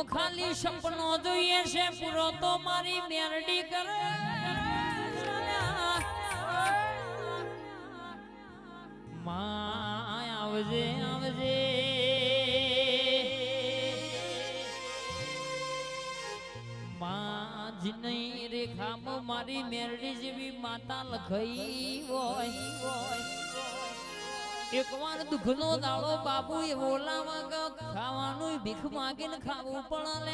ખાલી સપનો જોઈએ છે પૂરો તો મારી મેરડી કરે માં આવજે આવજે માં જીની રેખામાં મારી મેરડી જેવી માતા લખાઈ હોય એકવાર દુઃખનો દાડો બાપુ એ ઓલામાં ખાવાનું ભીખ માગીને ખાવું પણ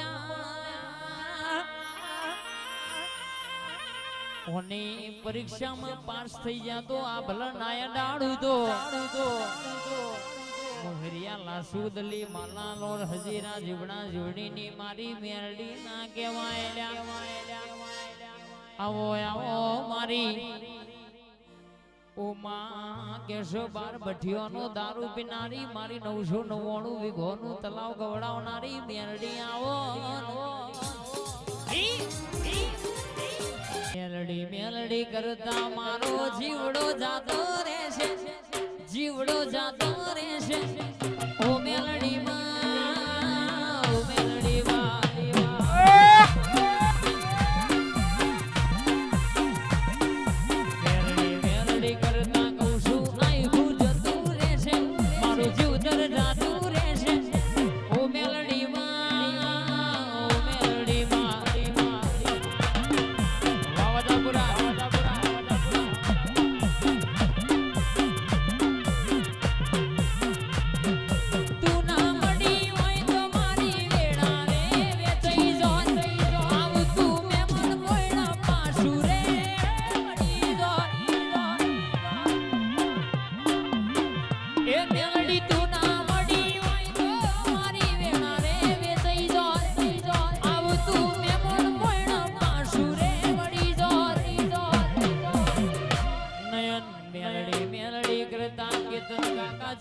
ઓની પરીક્ષામાં પાસ થઈ જાતો આ ભલા નાયા ડાળું તો મોહરિયા લાસુદલી માલા લોર હજીરા જીવડા જીવડીની મારી મેરડી ના કહેવાય આવો આવો મારી ઓમાં કેશો બાર ભઠિયોનો દારૂ પીનારી મારી 999 વીઘોનું તલાવ ગવડાવનારી મેરડી આવો મેલડી મેલડી કરતા મારો જીવડો જાતો રહેશે જીવડો જાતો રહેશે ઓ મેલડી માં ઓ મેલડી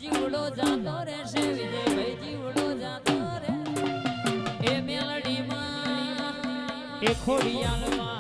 જીવડો જાતો રહેશે વિજયભાઈ જીવડો જાતો રે એ મેલડી માં એ ખોડિયાલ માં